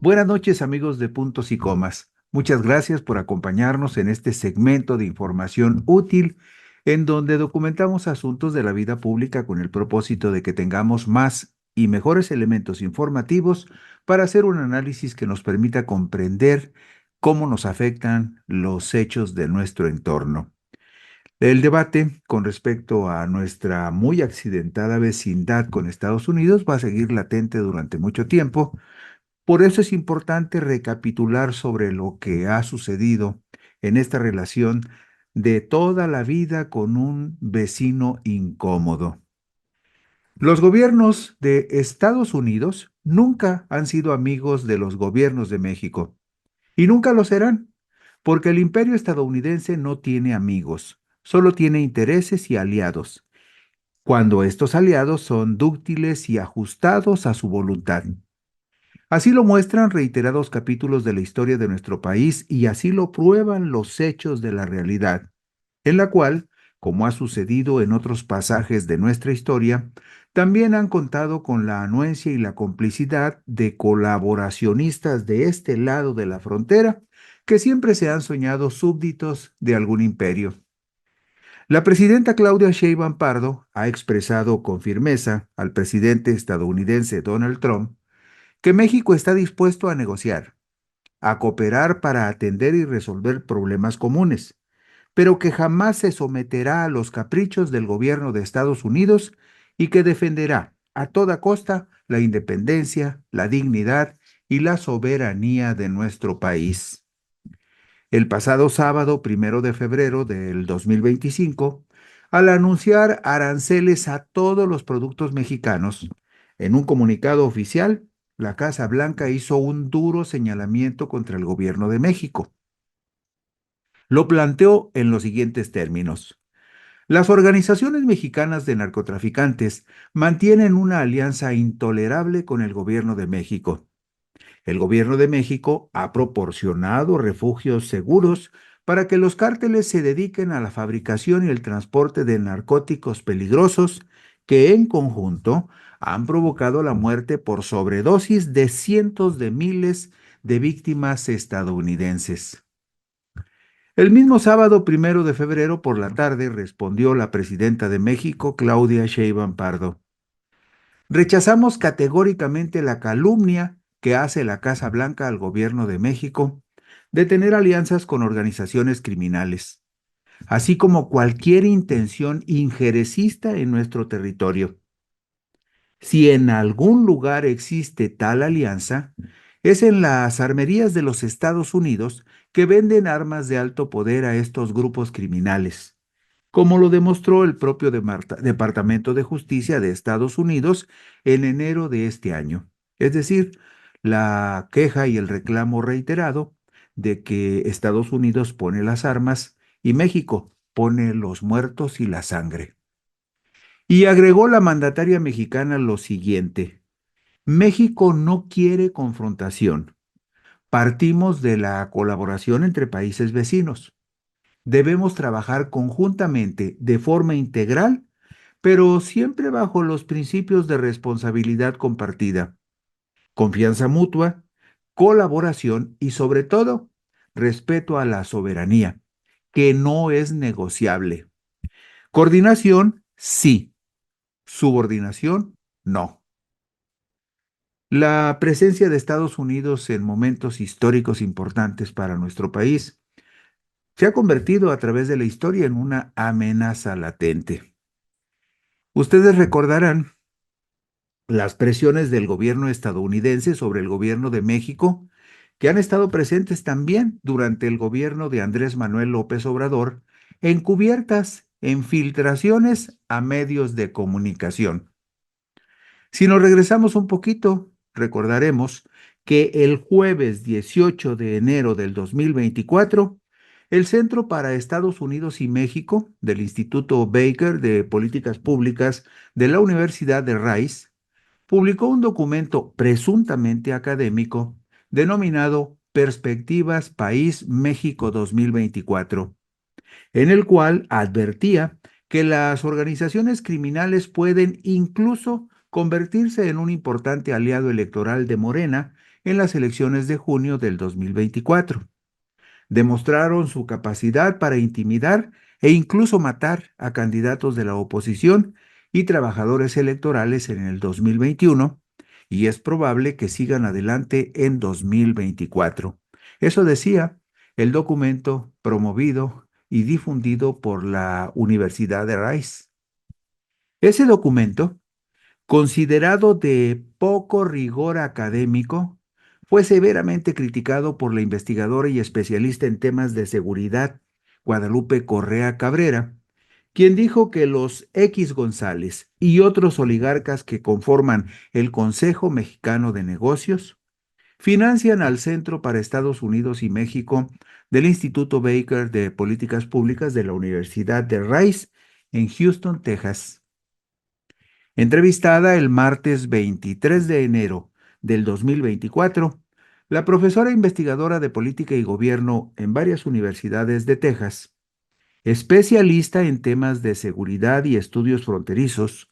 Buenas noches, amigos de Puntos y Comas. Muchas gracias por acompañarnos en este segmento de información útil en donde documentamos asuntos de la vida pública con el propósito de que tengamos más y mejores elementos informativos para hacer un análisis que nos permita comprender cómo nos afectan los hechos de nuestro entorno. El debate con respecto a nuestra muy accidentada vecindad con Estados Unidos va a seguir latente durante mucho tiempo. Por eso es importante recapitular sobre lo que ha sucedido en esta relación de toda la vida con un vecino incómodo. Los gobiernos de Estados Unidos nunca han sido amigos de los gobiernos de México y nunca lo serán, porque el imperio estadounidense no tiene amigos, solo tiene intereses y aliados, cuando estos aliados son dúctiles y ajustados a su voluntad. Así lo muestran reiterados capítulos de la historia de nuestro país y así lo prueban los hechos de la realidad, en la cual, como ha sucedido en otros pasajes de nuestra historia, también han contado con la anuencia y la complicidad de colaboracionistas de este lado de la frontera que siempre se han soñado súbditos de algún imperio. La presidenta Claudia Sheinbaum Pardo ha expresado con firmeza al presidente estadounidense Donald Trump que México está dispuesto a negociar, a cooperar para atender y resolver problemas comunes, pero que jamás se someterá a los caprichos del gobierno de Estados Unidos y que defenderá a toda costa la independencia, la dignidad y la soberanía de nuestro país. El pasado sábado, 1 de febrero del 2025, al anunciar aranceles a todos los productos mexicanos, en un comunicado oficial, la Casa Blanca hizo un duro señalamiento contra el gobierno de México. Lo planteó en los siguientes términos. Las organizaciones mexicanas de narcotraficantes mantienen una alianza intolerable con el gobierno de México. El gobierno de México ha proporcionado refugios seguros para que los cárteles se dediquen a la fabricación y el transporte de narcóticos peligrosos que en conjunto han provocado la muerte por sobredosis de cientos de miles de víctimas estadounidenses. El mismo sábado 1 de febrero por la tarde respondió la presidenta de México, Claudia Sheinbaum Pardo. Rechazamos categóricamente la calumnia que hace la Casa Blanca al gobierno de México de tener alianzas con organizaciones criminales, así como cualquier intención injerecista en nuestro territorio. Si en algún lugar existe tal alianza, es en las armerías de los Estados Unidos que venden armas de alto poder a estos grupos criminales, como lo demostró el propio Departamento de Justicia de Estados Unidos en enero de este año. Es decir, la queja y el reclamo reiterado de que Estados Unidos pone las armas y México pone los muertos y la sangre. Y agregó la mandataria mexicana lo siguiente: México no quiere confrontación. Partimos de la colaboración entre países vecinos. Debemos trabajar conjuntamente de forma integral, pero siempre bajo los principios de responsabilidad compartida, confianza mutua, colaboración y sobre todo respeto a la soberanía, que no es negociable. Coordinación, sí. Subordinación, no. La presencia de Estados Unidos en momentos históricos importantes para nuestro país se ha convertido a través de la historia en una amenaza latente. Ustedes recordarán las presiones del gobierno estadounidense sobre el gobierno de México, que han estado presentes también durante el gobierno de Andrés Manuel López Obrador, encubiertas en filtraciones a medios de comunicación. Si nos regresamos un poquito, recordaremos que el jueves 18 de enero del 2024, el Centro para Estados Unidos y México del Instituto Baker de Políticas Públicas de la Universidad de Rice publicó un documento presuntamente académico denominado Perspectivas País México 2024, en el cual advertía que las organizaciones criminales pueden incluso convertirse en un importante aliado electoral de Morena en las elecciones de junio del 2024. Demostraron su capacidad para intimidar e incluso matar a candidatos de la oposición y trabajadores electorales en el 2021, y es probable que sigan adelante en 2024. Eso decía el documento promovido y difundido por la Universidad de Rice. Ese documento, considerado de poco rigor académico, fue severamente criticado por la investigadora y especialista en temas de seguridad, Guadalupe Correa Cabrera, quien dijo que los X González y otros oligarcas que conforman el Consejo Mexicano de Negocios financian al Centro para Estados Unidos y México del Instituto Baker de Políticas Públicas de la Universidad de Rice en Houston, Texas. Entrevistada el martes 23 de enero del 2024, la profesora investigadora de política y gobierno en varias universidades de Texas, especialista en temas de seguridad y estudios fronterizos,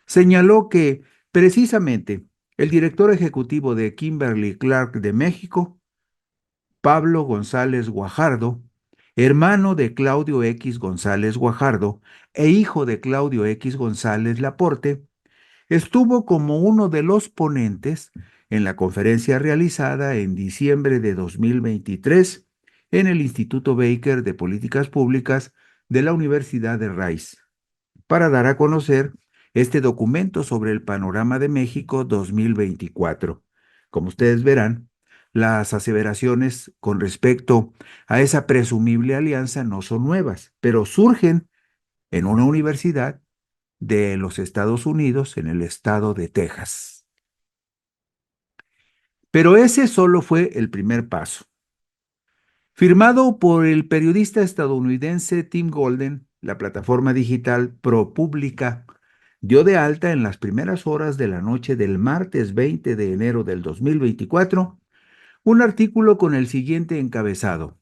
señaló que precisamente el director ejecutivo de Kimberly Clark de México, Pablo González Guajardo, hermano de Claudio X González Guajardo e hijo de Claudio X González Laporte, estuvo como uno de los ponentes en la conferencia realizada en diciembre de 2023 en el Instituto Baker de Políticas Públicas de la Universidad de Rice, para dar a conocer este documento sobre el panorama de México 2024. Como ustedes verán, las aseveraciones con respecto a esa presumible alianza no son nuevas, pero surgen en una universidad de los Estados Unidos, en el estado de Texas. Pero ese solo fue el primer paso. Firmado por el periodista estadounidense Tim Golden, la plataforma digital ProPublica dio de alta en las primeras horas de la noche del martes 20 de enero del 2024 un artículo con el siguiente encabezado,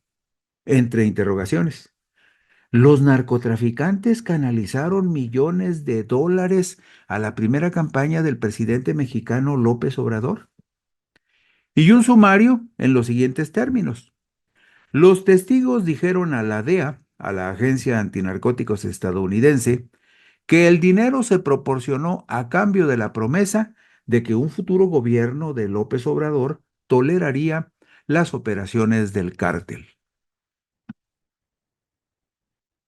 entre interrogaciones. Los narcotraficantes canalizaron millones de dólares a la primera campaña del presidente mexicano López Obrador. Y un sumario en los siguientes términos. Los testigos dijeron a la DEA, a la Agencia Antinarcóticos estadounidense, que el dinero se proporcionó a cambio de la promesa de que un futuro gobierno de López Obrador toleraría las operaciones del cártel.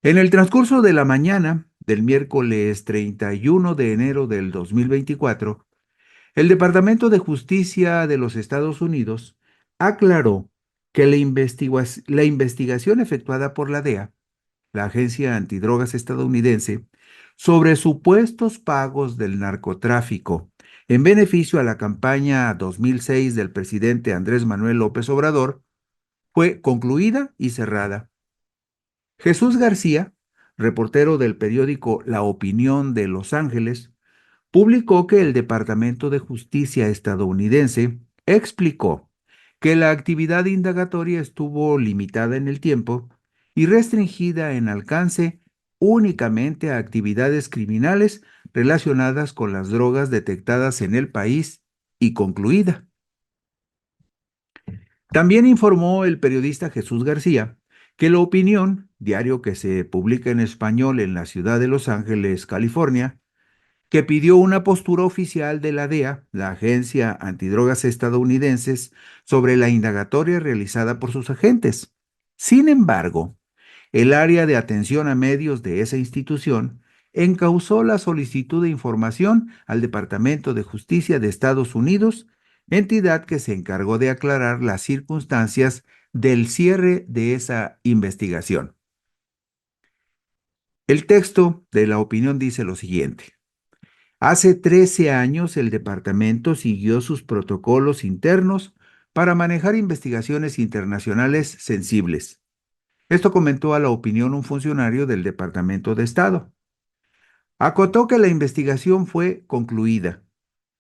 En el transcurso de la mañana del miércoles 31 de enero del 2024, el Departamento de Justicia de los Estados Unidos aclaró que la investigación efectuada por la DEA, la Agencia Antidrogas estadounidense, sobre supuestos pagos del narcotráfico en beneficio a la campaña 2006 del presidente Andrés Manuel López Obrador, fue concluida y cerrada. Jesús García, reportero del periódico La Opinión de Los Ángeles, publicó que el Departamento de Justicia estadounidense explicó que la actividad indagatoria estuvo limitada en el tiempo y restringida en alcance únicamente a actividades criminales relacionadas con las drogas detectadas en el país y concluida. También informó el periodista Jesús García que La Opinión, diario que se publica en español en la ciudad de Los Ángeles, California, que pidió una postura oficial de la DEA, la Agencia Antidrogas estadounidenses, sobre la indagatoria realizada por sus agentes. Sin embargo, el área de atención a medios de esa institución encausó la solicitud de información al Departamento de Justicia de Estados Unidos, entidad que se encargó de aclarar las circunstancias del cierre de esa investigación. El texto de La Opinión dice lo siguiente. Hace 13 años el departamento siguió sus protocolos internos para manejar investigaciones internacionales sensibles. Esto comentó a La Opinión un funcionario del Departamento de Estado. Acotó que la investigación fue concluida,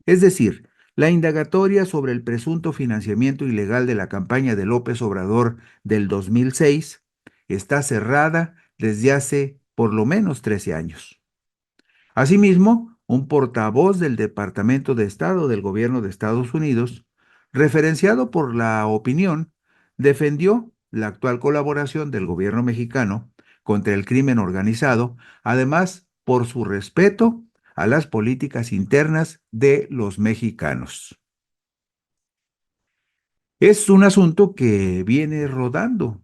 es decir, la indagatoria sobre el presunto financiamiento ilegal de la campaña de López Obrador del 2006 está cerrada desde hace por lo menos 13 años. Asimismo, un portavoz del Departamento de Estado del Gobierno de Estados Unidos, referenciado por La Opinión, defendió la actual colaboración del gobierno mexicano contra el crimen organizado, además por su respeto a las políticas internas de los mexicanos. Es un asunto que viene rodando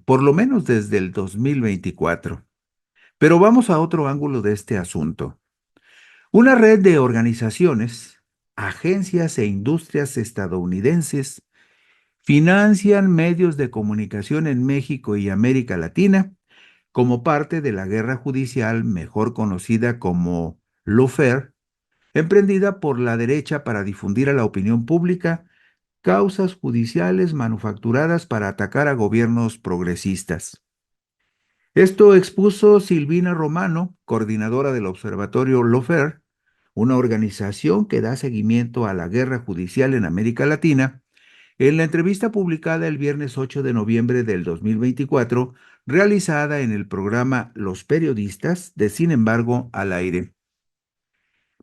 por lo menos desde el 2024. Pero vamos a otro ángulo de este asunto. Una red de organizaciones, agencias e industrias estadounidenses financian medios de comunicación en México y América Latina como parte de la guerra judicial mejor conocida como lawfare, emprendida por la derecha para difundir a la opinión pública causas judiciales manufacturadas para atacar a gobiernos progresistas. Esto expuso Silvina Romano, coordinadora del Observatorio lawfare, una organización que da seguimiento a la guerra judicial en América Latina, en la entrevista publicada el viernes 8 de noviembre del 2024, realizada en el programa Los Periodistas de Sin embargo al aire.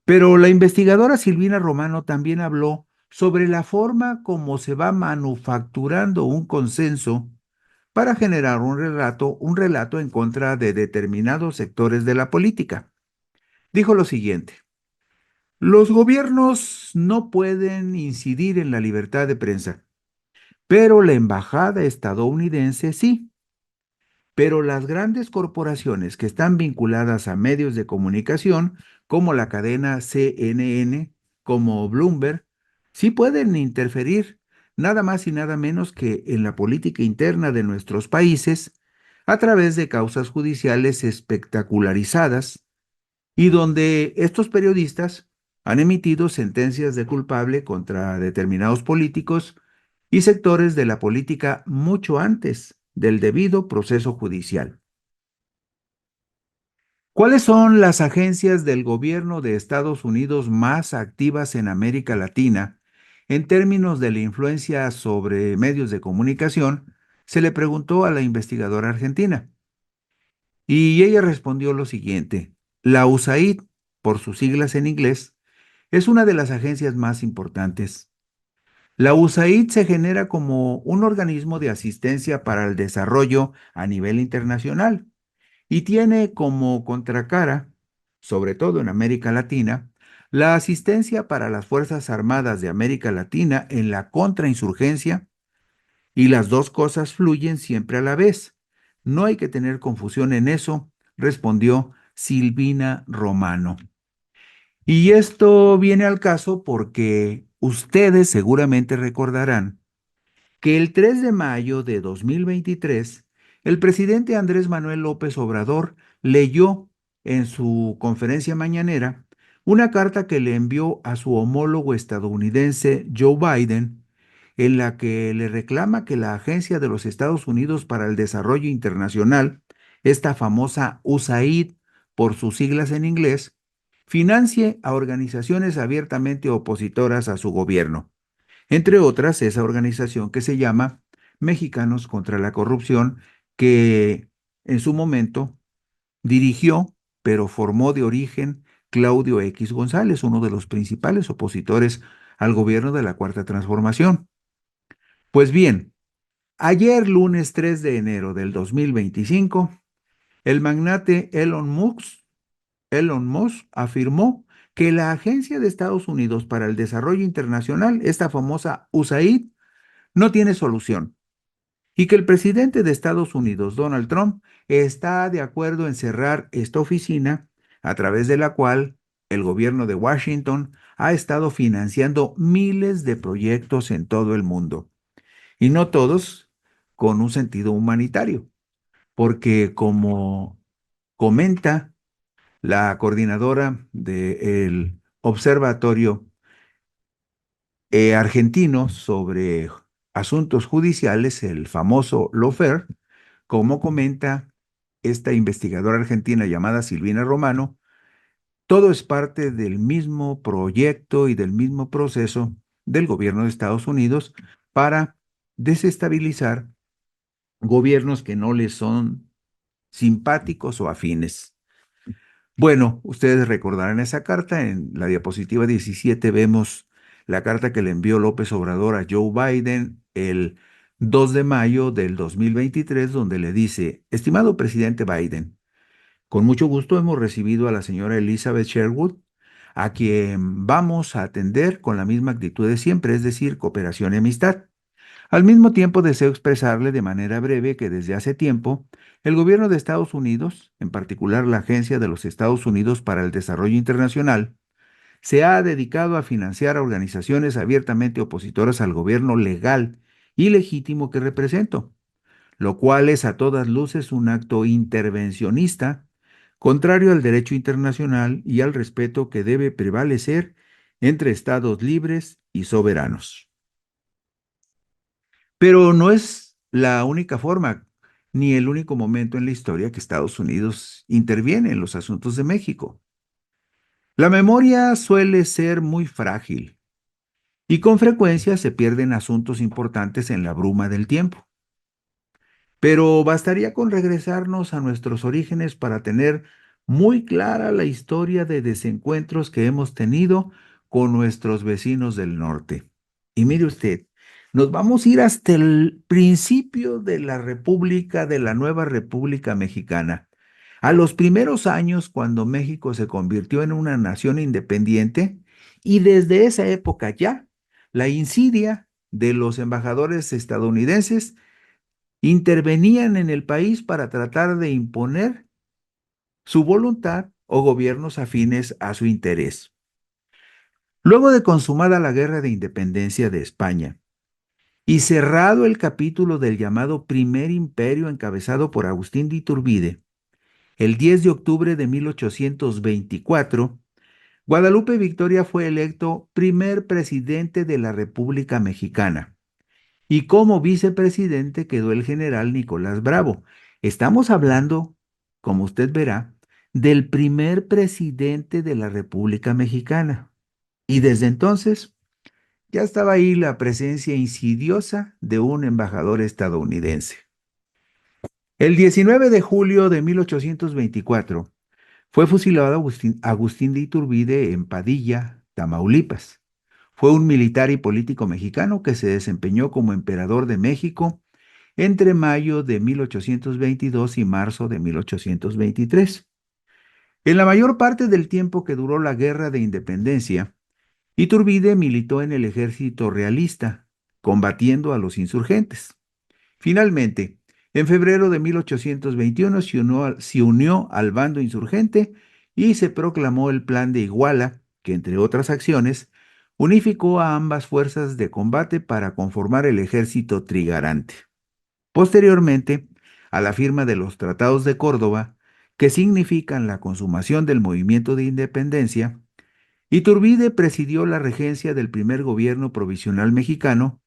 Pero la investigadora Silvina Romano también habló sobre la forma como se va manufacturando un consenso para generar un relato en contra de determinados sectores de la política. Dijo lo siguiente: los gobiernos no pueden incidir en la libertad de prensa, pero la embajada estadounidense sí. Pero las grandes corporaciones que están vinculadas a medios de comunicación, como la cadena CNN, como Bloomberg, sí pueden interferir nada más y nada menos que en la política interna de nuestros países a través de causas judiciales espectacularizadas y donde estos periodistas han emitido sentencias de culpable contra determinados políticos y sectores de la política mucho antes del debido proceso judicial. ¿Cuáles son las agencias del gobierno de Estados Unidos más activas en América Latina en términos de la influencia sobre medios de comunicación? Se le preguntó a la investigadora argentina. Y ella respondió lo siguiente: la USAID, por sus siglas en inglés, es una de las agencias más importantes. La USAID se genera como un organismo de asistencia para el desarrollo a nivel internacional y tiene como contracara, sobre todo en América Latina, la asistencia para las Fuerzas Armadas de América Latina en la contrainsurgencia, y las dos cosas fluyen siempre a la vez. No hay que tener confusión en eso, respondió Silvina Romano. Y esto viene al caso porque ustedes seguramente recordarán que el 3 de mayo de 2023, el presidente Andrés Manuel López Obrador leyó en su conferencia mañanera una carta que le envió a su homólogo estadounidense Joe Biden, en la que le reclama que la Agencia de los Estados Unidos para el Desarrollo Internacional, esta famosa USAID por sus siglas en inglés, financie a organizaciones abiertamente opositoras a su gobierno, entre otras esa organización que se llama Mexicanos contra la Corrupción, que en su momento dirigió, pero formó de origen Claudio X González, uno de los principales opositores al gobierno de la Cuarta Transformación. Pues bien, ayer lunes 3 de enero del 2025, el magnate Elon Musk afirmó que la Agencia de Estados Unidos para el Desarrollo Internacional, esta famosa USAID, no tiene solución y que el presidente de Estados Unidos, Donald Trump, está de acuerdo en cerrar esta oficina a través de la cual el gobierno de Washington ha estado financiando miles de proyectos en todo el mundo, y no todos con un sentido humanitario, porque como comenta la coordinadora del Observatorio argentino sobre asuntos judiciales, el famoso Lofer, como comenta esta investigadora argentina llamada Silvina Romano, todo es parte del mismo proyecto y del mismo proceso del gobierno de Estados Unidos para desestabilizar gobiernos que no les son simpáticos o afines. Bueno, ustedes recordarán esa carta. En la diapositiva 17 vemos la carta que le envió López Obrador a Joe Biden el 2 de mayo del 2023, donde le dice: estimado presidente Biden, con mucho gusto hemos recibido a la señora Elizabeth Sherwood, a quien vamos a atender con la misma actitud de siempre, es decir, cooperación y amistad. Al mismo tiempo, deseo expresarle de manera breve que desde hace tiempo, el gobierno de Estados Unidos, en particular la Agencia de los Estados Unidos para el Desarrollo Internacional, se ha dedicado a financiar a organizaciones abiertamente opositoras al gobierno legal y legítimo que represento, lo cual es a todas luces un acto intervencionista, contrario al derecho internacional y al respeto que debe prevalecer entre estados libres y soberanos. Pero no es la única forma ni el único momento en la historia que Estados Unidos interviene en los asuntos de México. La memoria suele ser muy frágil y con frecuencia se pierden asuntos importantes en la bruma del tiempo. Pero bastaría con regresarnos a nuestros orígenes para tener muy clara la historia de desencuentros que hemos tenido con nuestros vecinos del norte. Y mire usted, nos vamos a ir hasta el principio de la República, de la nueva República Mexicana. A los primeros años, cuando México se convirtió en una nación independiente, y desde esa época ya, la insidia de los embajadores estadounidenses intervenían en el país para tratar de imponer su voluntad o gobiernos afines a su interés. Luego de consumada la Guerra de Independencia de España y cerrado el capítulo del llamado Primer Imperio encabezado por Agustín de Iturbide, el 10 de octubre de 1824, Guadalupe Victoria fue electo primer presidente de la República Mexicana. Y como vicepresidente quedó el general Nicolás Bravo. Estamos hablando, como usted verá, del primer presidente de la República Mexicana. Y desde entonces ya estaba ahí la presencia insidiosa de un embajador estadounidense. El 19 de julio de 1824 fue fusilado Agustín de Iturbide en Padilla, Tamaulipas. Fue un militar y político mexicano que se desempeñó como emperador de México entre mayo de 1822 y marzo de 1823. En la mayor parte del tiempo que duró la Guerra de Independencia, Iturbide militó en el ejército realista, combatiendo a los insurgentes. Finalmente, en febrero de 1821 se unió al bando insurgente y se proclamó el Plan de Iguala, que entre otras acciones, unificó a ambas fuerzas de combate para conformar el ejército trigarante. Posteriormente, a la firma de los Tratados de Córdoba, que significan la consumación del movimiento de independencia, Iturbide presidió la regencia del primer gobierno provisional mexicano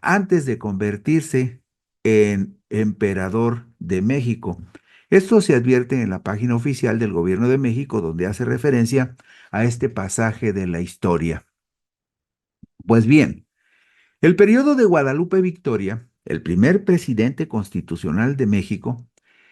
antes de convertirse en emperador de México. Esto se advierte en la página oficial del Gobierno de México, donde hace referencia a este pasaje de la historia. Pues bien, el periodo de Guadalupe Victoria, el primer presidente constitucional de México,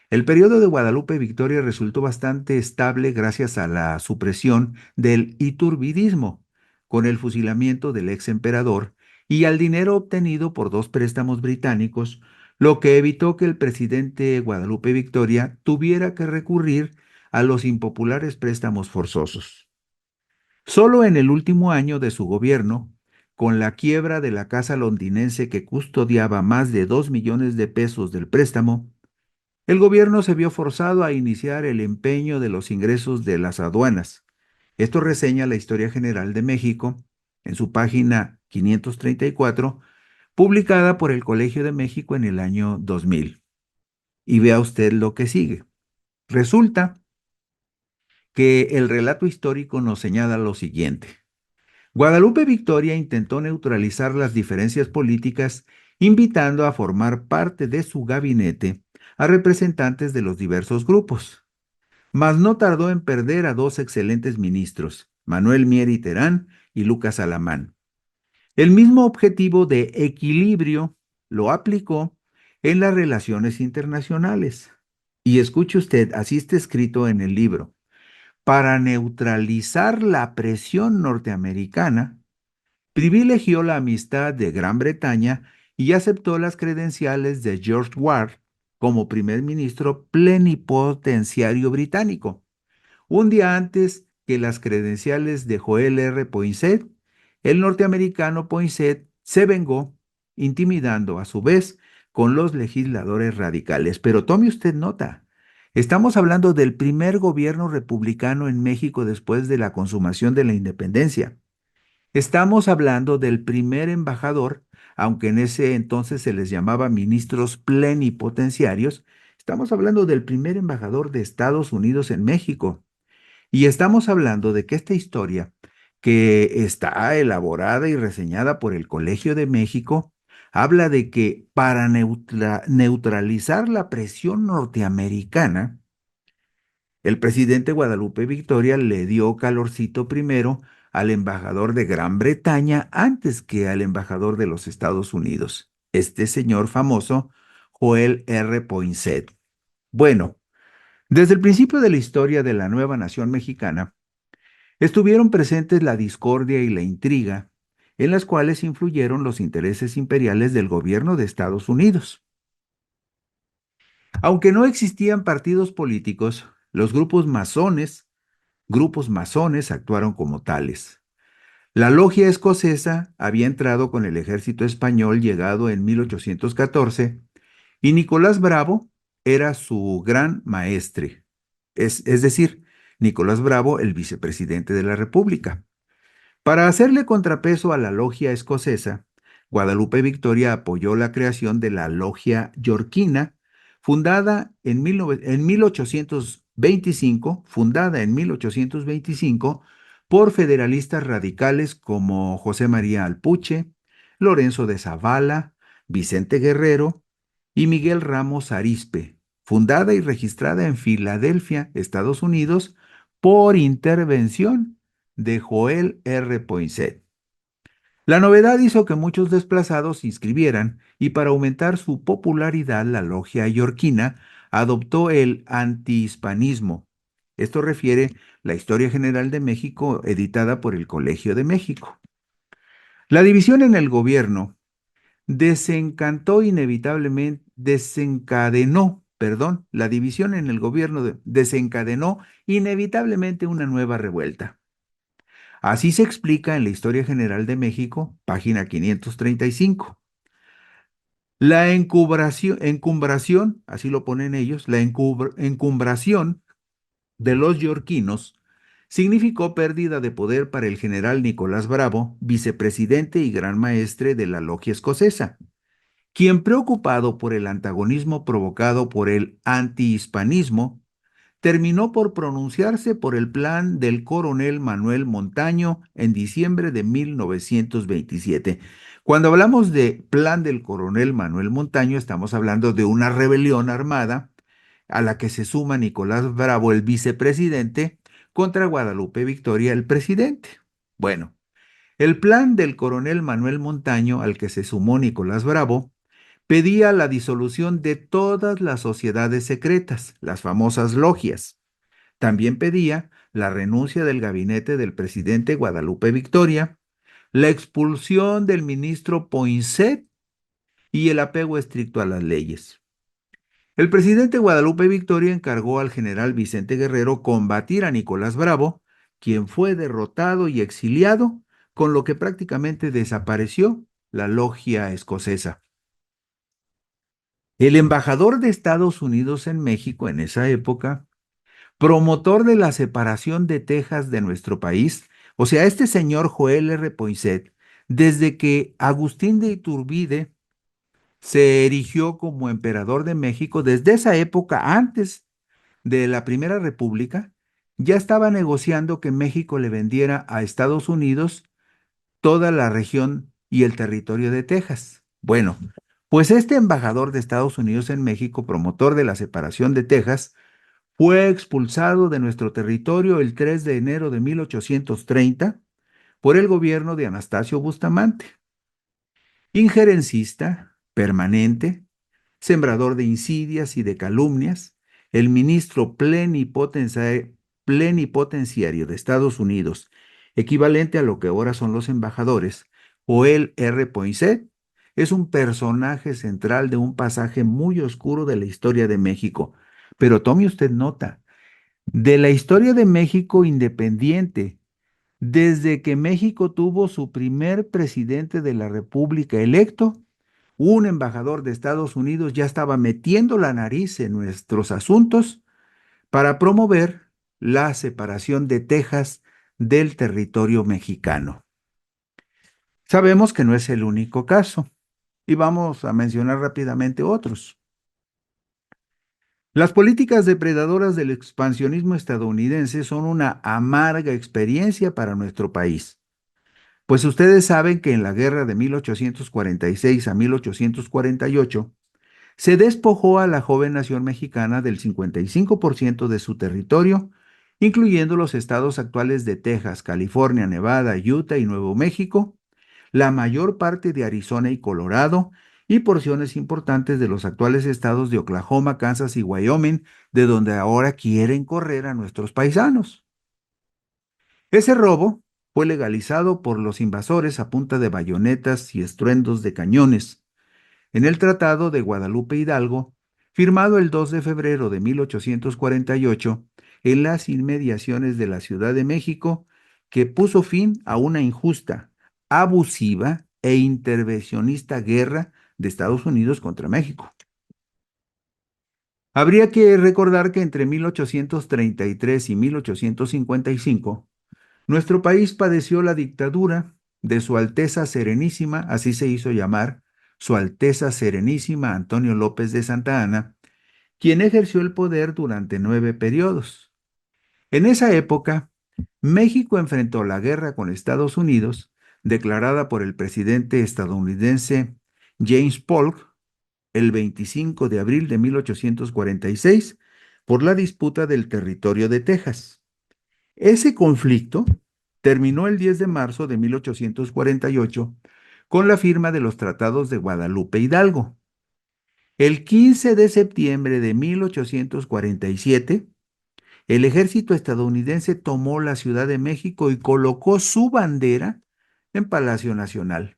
el periodo de Guadalupe Victoria resultó bastante estable gracias a la supresión del iturbidismo, con el fusilamiento del ex emperador y al dinero obtenido por dos préstamos británicos, lo que evitó que el presidente Guadalupe Victoria tuviera que recurrir a los impopulares préstamos forzosos. Solo en el último año de su gobierno, con la quiebra de la casa londinense que custodiaba más de 2 millones de pesos del préstamo, el gobierno se vio forzado a iniciar el empeño de los ingresos de las aduanas. Esto reseña la Historia General de México en su página 534, publicada por el Colegio de México en el año 2000. Y vea usted lo que sigue. Resulta que el relato histórico nos señala lo siguiente. Guadalupe Victoria intentó neutralizar las diferencias políticas, invitando a formar parte de su gabinete a representantes de los diversos grupos. Mas no tardó en perder a dos excelentes ministros, Manuel Mier y Terán y Lucas Alamán. El mismo objetivo de equilibrio lo aplicó en las relaciones internacionales. Y escuche usted, así está escrito en el libro, para neutralizar la presión norteamericana, privilegió la amistad de Gran Bretaña y aceptó las credenciales de George Ward como primer ministro plenipotenciario británico. Un día antes que las credenciales de Joel R. Poinsett, el norteamericano Poinsett se vengó, intimidando a su vez con los legisladores radicales. Pero tome usted nota, estamos hablando del primer gobierno republicano en México después de la consumación de la independencia. Estamos hablando del primer embajador, aunque en ese entonces se les llamaba ministros plenipotenciarios, estamos hablando del primer embajador de Estados Unidos en México. Y estamos hablando de que esta historia, que está elaborada y reseñada por el Colegio de México, habla de que para neutralizar la presión norteamericana, el presidente Guadalupe Victoria le dio calorcito primero al embajador de Gran Bretaña antes que al embajador de los Estados Unidos, este señor famoso, Joel R. Poinsett. Bueno, desde el principio de la historia de la nueva nación mexicana, estuvieron presentes la discordia y la intriga, en las cuales influyeron los intereses imperiales del gobierno de Estados Unidos. Aunque no existían partidos políticos, los grupos masones actuaron como tales. La logia escocesa había entrado con el ejército español llegado en 1814 y Nicolás Bravo era su gran maestre, es decir, Nicolás Bravo, el vicepresidente de la República. Para hacerle contrapeso a la logia escocesa, Guadalupe Victoria apoyó la creación de la Logia Yorquina, en 1825, fundada en 1825 por federalistas radicales como José María Alpuche, Lorenzo de Zavala, Vicente Guerrero y Miguel Ramos Arizpe, fundada y registrada en Filadelfia, Estados Unidos, por intervención de Joel R. Poinsett. La novedad hizo que muchos desplazados se inscribieran y para aumentar su popularidad la logia yorquina adoptó el antihispanismo. Esto refiere la Historia General de México editada por el Colegio de México. La división en el gobierno la división en el gobierno desencadenó inevitablemente una nueva revuelta. Así se explica en la Historia General de México, página 535. La encumbración, así lo ponen ellos, la encumbración de los yorquinos significó pérdida de poder para el general Nicolás Bravo, vicepresidente y gran maestre de la logia escocesa, quien preocupado por el antagonismo provocado por el antihispanismo, terminó por pronunciarse por el plan del coronel Manuel Montaño en diciembre de 1927. Cuando hablamos de plan del coronel Manuel Montaño, estamos hablando de una rebelión armada a la que se suma Nicolás Bravo, el vicepresidente, contra Guadalupe Victoria, el presidente. Bueno, el plan del coronel Manuel Montaño, al que se sumó Nicolás Bravo, pedía la disolución de todas las sociedades secretas, las famosas logias. También pedía la renuncia del gabinete del presidente Guadalupe Victoria, la expulsión del ministro Poinsett y el apego estricto a las leyes. El presidente Guadalupe Victoria encargó al general Vicente Guerrero combatir a Nicolás Bravo, quien fue derrotado y exiliado, con lo que prácticamente desapareció la logia escocesa. El embajador de Estados Unidos en México en esa época, promotor de la separación de Texas de nuestro país, o sea, este señor Joel R. Poinsett, desde que Agustín de Iturbide se erigió como emperador de México, desde esa época, antes de la Primera República, ya estaba negociando que México le vendiera a Estados Unidos toda la región y el territorio de Texas. Bueno, pues este embajador de Estados Unidos en México, promotor de la separación de Texas, fue expulsado de nuestro territorio el 3 de enero de 1830 por el gobierno de Anastasio Bustamante. Injerencista, permanente, sembrador de insidias y de calumnias, el ministro plenipotenciario de Estados Unidos, equivalente a lo que ahora son los embajadores, Joel R. Poinsett, es un personaje central de un pasaje muy oscuro de la historia de México. Pero tome usted nota, de la historia de México independiente, desde que México tuvo su primer presidente de la República electo, un embajador de Estados Unidos ya estaba metiendo la nariz en nuestros asuntos para promover la separación de Texas del territorio mexicano. Sabemos que no es el único caso y vamos a mencionar rápidamente otros. Las políticas depredadoras del expansionismo estadounidense son una amarga experiencia para nuestro país, pues ustedes saben que en la guerra de 1846 a 1848, se despojó a la joven nación mexicana del 55% de su territorio, incluyendo los estados actuales de Texas, California, Nevada, Utah y Nuevo México, la mayor parte de Arizona y Colorado, y porciones importantes de los actuales estados de Oklahoma, Kansas y Wyoming, de donde ahora quieren correr a nuestros paisanos. Ese robo fue legalizado por los invasores a punta de bayonetas y estruendos de cañones en el Tratado de Guadalupe Hidalgo, firmado el 2 de febrero de 1848 en las inmediaciones de la Ciudad de México, que puso fin a una injusta, abusiva e intervencionista guerra de Estados Unidos contra México. Habría que recordar que entre 1833 y 1855, nuestro país padeció la dictadura de Su Alteza Serenísima, así se hizo llamar, Su Alteza Serenísima Antonio López de Santa Anna, quien ejerció el poder durante 9 periodos. En esa época, México enfrentó la guerra con Estados Unidos, declarada por el presidente estadounidense James Polk el 25 de abril de 1846 por la disputa del territorio de Texas. Ese conflicto terminó el 10 de marzo de 1848 con la firma de los tratados de Guadalupe Hidalgo. El 15 de septiembre de 1847, el ejército estadounidense tomó la Ciudad de México y colocó su bandera en Palacio Nacional.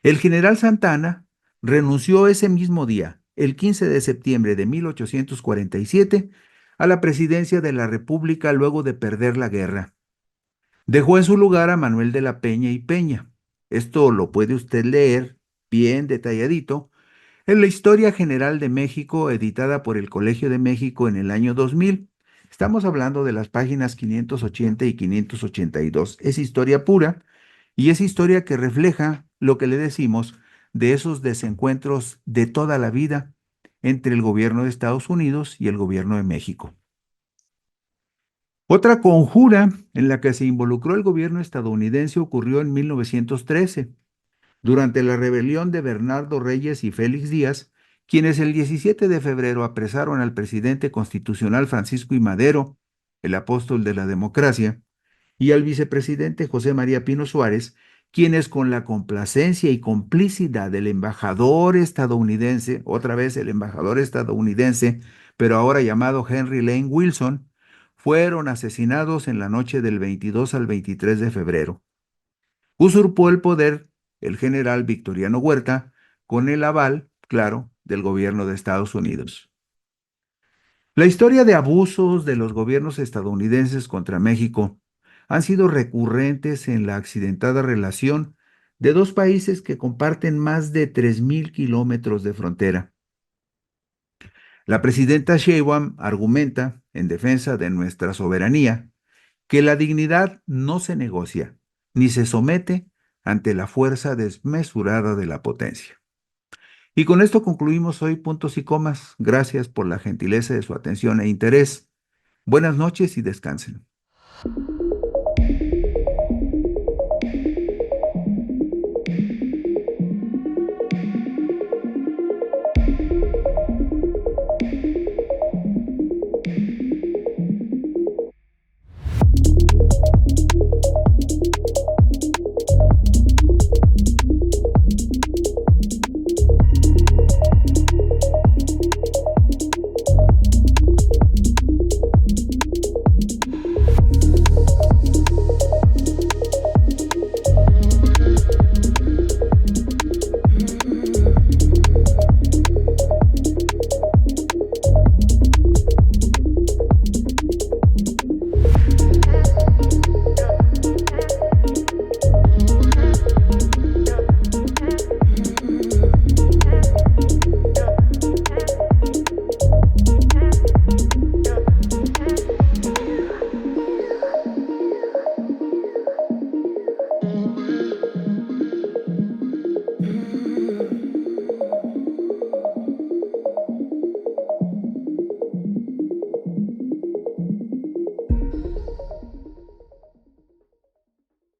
El general Santana renunció ese mismo día, el 15 de septiembre de 1847, a la presidencia de la República luego de perder la guerra. Dejó en su lugar a Manuel de la Peña y Peña. Esto lo puede usted leer bien detalladito en la Historia General de México, editada por el Colegio de México en el año 2000. Estamos hablando de las páginas 580 y 582. Es historia pura y es historia que refleja lo que le decimos de esos desencuentros de toda la vida entre el gobierno de Estados Unidos y el gobierno de México. Otra conjura en la que se involucró el gobierno estadounidense ocurrió en 1913, durante la rebelión de Bernardo Reyes y Félix Díaz, quienes el 17 de febrero apresaron al presidente constitucional Francisco I. Madero, el apóstol de la democracia, y al vicepresidente José María Pino Suárez, quienes con la complacencia y complicidad del embajador estadounidense, otra vez el embajador estadounidense, pero ahora llamado Henry Lane Wilson, fueron asesinados en la noche del 22 al 23 de febrero. Usurpó el poder el general Victoriano Huerta con el aval, claro, del gobierno de Estados Unidos. La historia de abusos de los gobiernos estadounidenses contra México han sido recurrentes en la accidentada relación de dos países que comparten más de 3.000 kilómetros de frontera. La presidenta Sheinbaum argumenta, en defensa de nuestra soberanía, que la dignidad no se negocia ni se somete ante la fuerza desmesurada de la potencia. Y con esto concluimos hoy puntos y comas. Gracias por la gentileza de su atención e interés. Buenas noches y descansen.